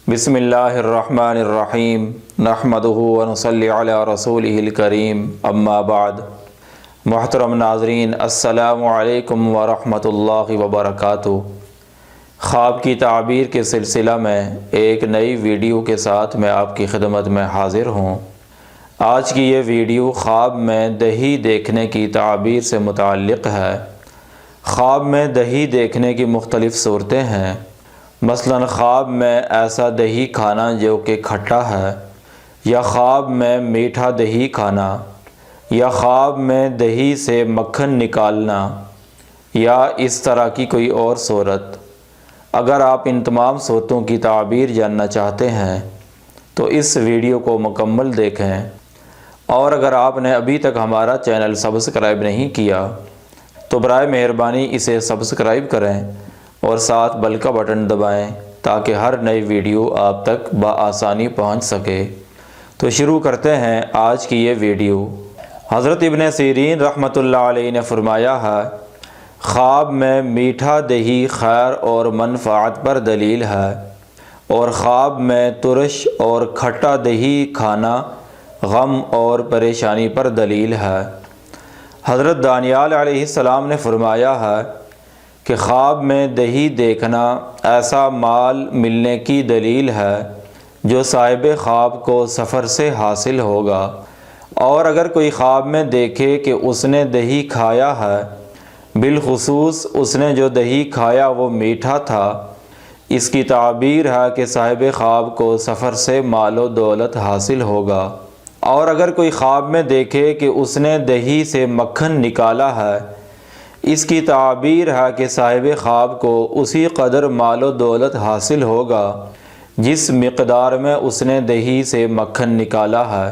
بسم اللہ الرحمن الرحیم نحمدہ ونصلی علی رسولہ الکریم اما بعد۔ محترم ناظرین، السلام علیکم ورحمۃ اللہ وبرکاتہ۔ خواب کی تعبیر کے سلسلہ میں ایک نئی ویڈیو کے ساتھ میں آپ کی خدمت میں حاضر ہوں۔ آج کی یہ ویڈیو خواب میں دہی دیکھنے کی تعبیر سے متعلق ہے۔ خواب میں دہی دیکھنے کی مختلف صورتیں ہیں، مثلاً خواب میں ایسا دہی کھانا جو کہ کھٹا ہے، یا خواب میں میٹھا دہی کھانا، یا خواب میں دہی سے مکھن نکالنا، یا اس طرح کی کوئی اور صورت۔ اگر آپ ان تمام صورتوں کی تعبیر جاننا چاہتے ہیں تو اس ویڈیو کو مکمل دیکھیں، اور اگر آپ نے ابھی تک ہمارا چینل سبسکرائب نہیں کیا تو برائے مہربانی اسے سبسکرائب کریں اور ساتھ بیل کا بٹن دبائیں تاکہ ہر نئی ویڈیو آپ تک بآسانی پہنچ سکے۔ تو شروع کرتے ہیں آج کی یہ ویڈیو۔ حضرت ابن سیرین رحمۃ اللہ علیہ نے فرمایا ہے، خواب میں میٹھا دہی خیر اور منفعت پر دلیل ہے، اور خواب میں ترش اور کھٹا دہی کھانا غم اور پریشانی پر دلیل ہے۔ حضرت دانیال علیہ السلام نے فرمایا ہے کہ خواب میں دہی دیکھنا ایسا مال ملنے کی دلیل ہے جو صاحب خواب کو سفر سے حاصل ہوگا، اور اگر کوئی خواب میں دیکھے کہ اس نے دہی کھایا ہے، بالخصوص اس نے جو دہی کھایا وہ میٹھا تھا، اس کی تعبیر ہے کہ صاحب خواب کو سفر سے مال و دولت حاصل ہوگا۔ اور اگر کوئی خواب میں دیکھے کہ اس نے دہی سے مکھن نکالا ہے، اس کی تعبیر ہے کہ صاحب خواب کو اسی قدر مال و دولت حاصل ہوگا جس مقدار میں اس نے دہی سے مکھن نکالا ہے۔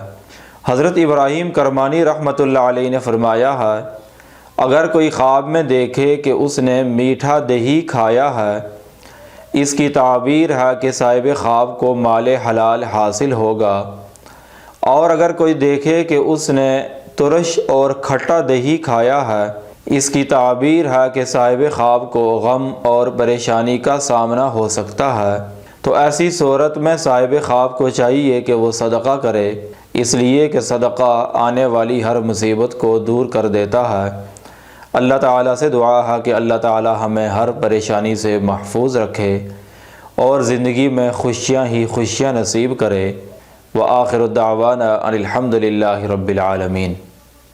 حضرت ابراہیم کرمانی رحمۃ اللہ علیہ نے فرمایا ہے، اگر کوئی خواب میں دیکھے کہ اس نے میٹھا دہی کھایا ہے، اس کی تعبیر ہے کہ صاحب خواب کو مال حلال حاصل ہوگا۔ اور اگر کوئی دیکھے کہ اس نے ترش اور کھٹا دہی کھایا ہے، اس کی تعبیر ہے کہ صاحب خواب کو غم اور پریشانی کا سامنا ہو سکتا ہے۔ تو ایسی صورت میں صاحب خواب کو چاہیے کہ وہ صدقہ کرے، اس لیے کہ صدقہ آنے والی ہر مصیبت کو دور کر دیتا ہے۔ اللہ تعالیٰ سے دعا ہے کہ اللہ تعالیٰ ہمیں ہر پریشانی سے محفوظ رکھے اور زندگی میں خوشیاں ہی خوشیاں نصیب کرے۔ وآخر الدعوانا ان الحمد للہ رب العالمین۔